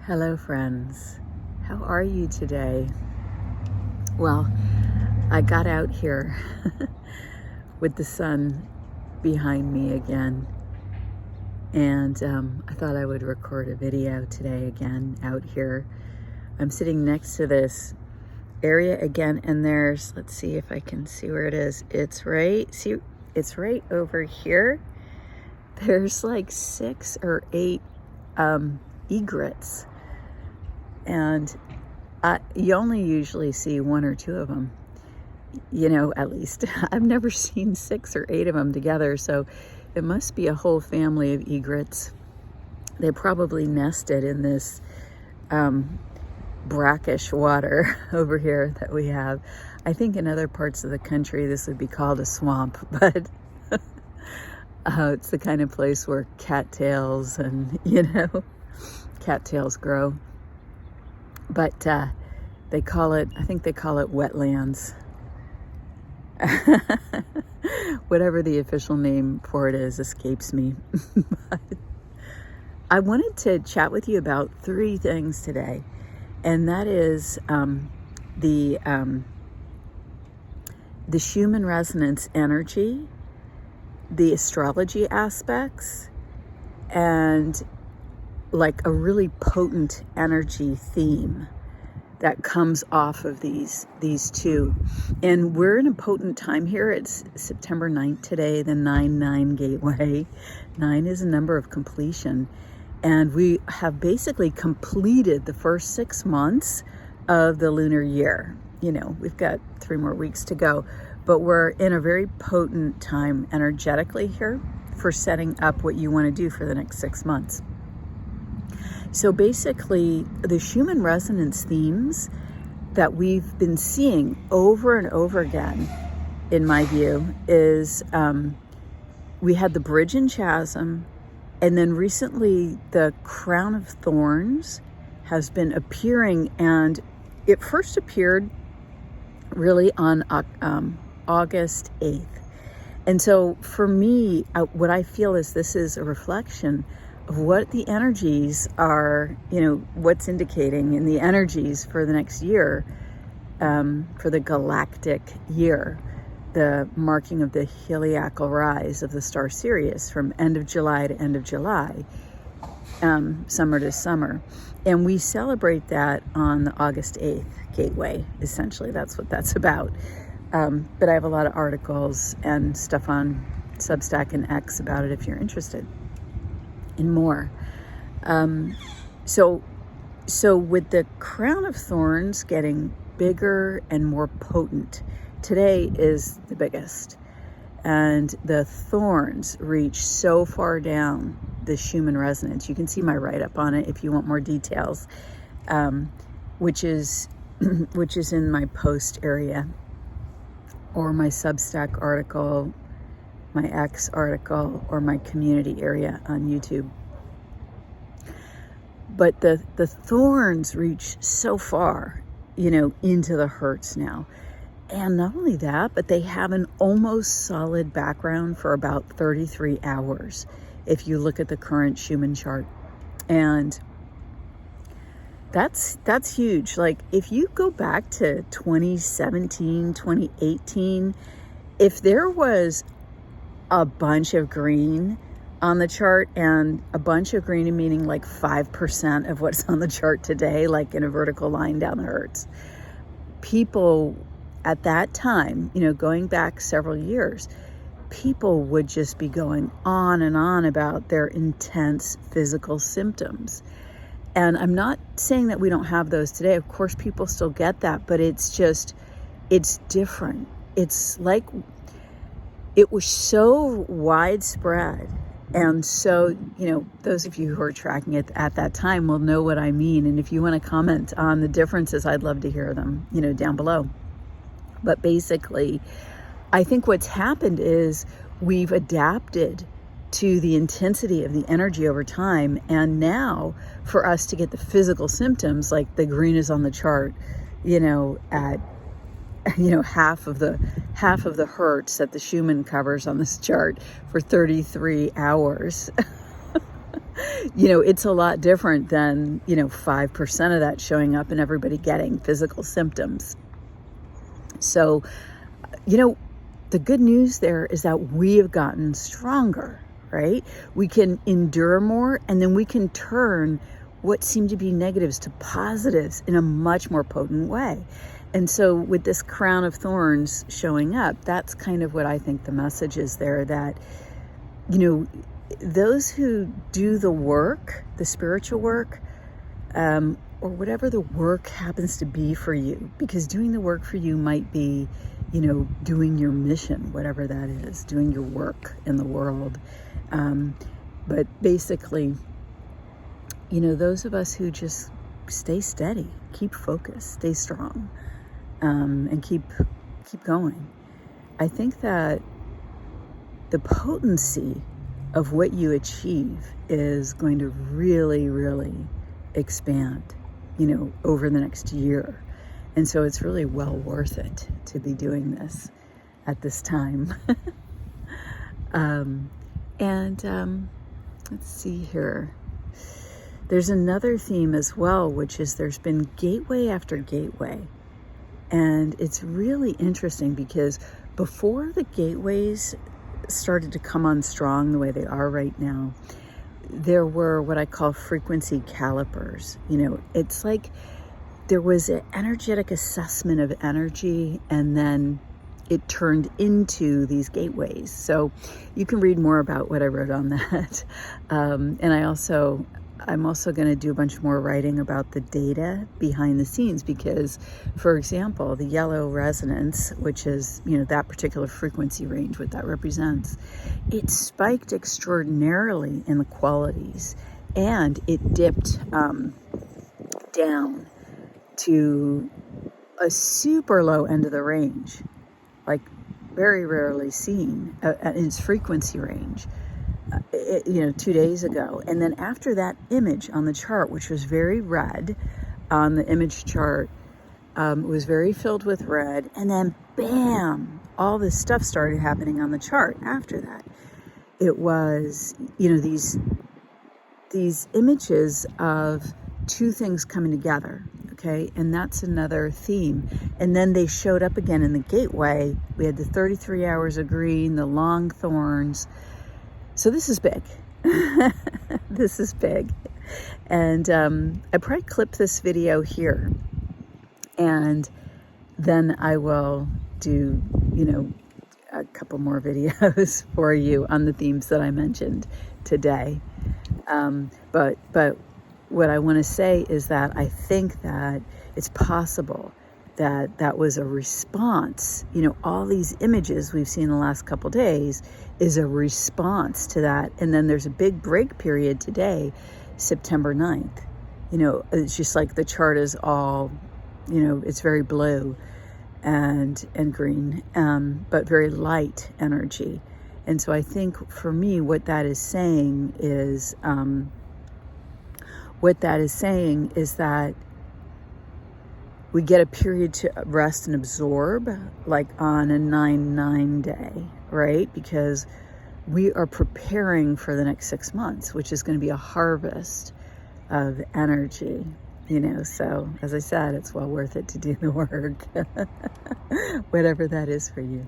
Hello, friends. How are you today? Well, I got out here with the sun behind me again, and I thought I would record a video today again out here. I'm sitting next to this area again, and let's see if I can see where it is. It's right over here. There's like 6 or 8 egrets. And you only usually see 1 or 2 of them, at least. I've never seen 6 or 8 of them together, so it must be a whole family of egrets. They probably nested in this brackish water over here that we have. I think in other parts of the country this would be called a swamp, but it's the kind of place where cattails and, cattails grow. But I think they call it wetlands. Whatever the official name for it is escapes me. But I wanted to chat with you about 3 things today. And that is the Schumann resonance energy, the astrology aspects, and like a really potent energy theme that comes off of these 2. And we're in a potent time here. It's September 9th today, the 9/9 gateway. 9 is a number of completion. And we have basically completed the first 6 months of the lunar year. We've got 3 more weeks to go, but we're in a very potent time energetically here for setting up what you want to do for the next 6 months. So basically, the Schumann resonance themes that we've been seeing over and over again, in my view, is we had the bridge and chasm, and then recently the crown of thorns has been appearing, and it first appeared really on August 8th. And so for me, what I feel is this is a reflection of what the energies are, what's indicating in the energies for the next year, for the galactic year, the marking of the heliacal rise of the star Sirius from end of July to end of July, summer to summer. And we celebrate that on the August 8th gateway. Essentially, that's what that's about. But I have a lot of articles and stuff on Substack and X about it if you're interested. And more. So with the crown of thorns getting bigger and more potent, today is the biggest. And the thorns reach so far down the Schumann resonance. You can see my write-up on it if you want more details, which is in my post area, or my Substack article, my X article, or my community area on YouTube. But the thorns reach so far, into the hertz now. And not only that, but they have an almost solid background for about 33 hours if you look at the current Schumann chart. And that's huge. Like, if you go back to 2017, 2018, if there was a bunch of green on the chart, and a bunch of green meaning like 5% of what's on the chart today, like in a vertical line down the hertz, people at that time, going back several years, people would just be going on and on about their intense physical symptoms. And I'm not saying that we don't have those today. Of course, people still get that, but it's different. It's like it was so widespread. And so, those of you who are tracking it at that time will know what I mean. And if you want to comment on the differences, I'd love to hear them, down below. But basically, I think what's happened is we've adapted to the intensity of the energy over time. And now for us to get the physical symptoms, like the green is on the chart, at half of the hertz that the Schumann covers on this chart for 33 hours. It's a lot different than, 5% of that showing up and everybody getting physical symptoms. So, the good news there is that we have gotten stronger, right? We can endure more, and then we can turn what seem to be negatives to positives in a much more potent way. And so with this crown of thorns showing up, that's kind of what I think the message is there, that, those who do the work, the spiritual work, or whatever the work happens to be for you, because doing the work for you might be, doing your mission, whatever that is, doing your work in the world. But basically, those of us who just stay steady, keep focused, stay strong, and keep going. I think that the potency of what you achieve is going to really, really expand, over the next year. And so it's really well worth it to be doing this at this time. Let's see here. There's another theme as well, which is there's been gateway after gateway. And it's really interesting because before the gateways started to come on strong the way they are right now, there were what I call frequency calipers. It's like there was an energetic assessment of energy, and then it turned into these gateways. So you can read more about what I wrote on that. And I'm also going to do a bunch more writing about the data behind the scenes, because, for example, the yellow resonance, which is, that particular frequency range, what that represents, it spiked extraordinarily in the qualities, and it dipped down to a super low end of the range, like very rarely seen in its frequency range. 2 days ago. And then after that image on the chart, which was very red on the image chart, was very filled with red, and then bam, all this stuff started happening on the chart after that. It was, these images of two things coming together, okay? And that's another theme. And then they showed up again in the gateway. We had the 33 hours of green, the long thorns. So this is big. This is big. And I probably clip this video here, and then I will do, a couple more videos for you on the themes that I mentioned today. But what I want to say is that I think that it's possible that was a response. All these images we've seen the last couple days is a response to that. And then there's a big break period today, September 9th. It's just like the chart is all, it's very blue and green, but very light energy. And so I think for me, what that is saying is that we get a period to rest and absorb, like on a 9/9 day, right? Because we are preparing for the next 6 months, which is going to be a harvest of energy, So as I said, it's well worth it to do the work, whatever that is for you.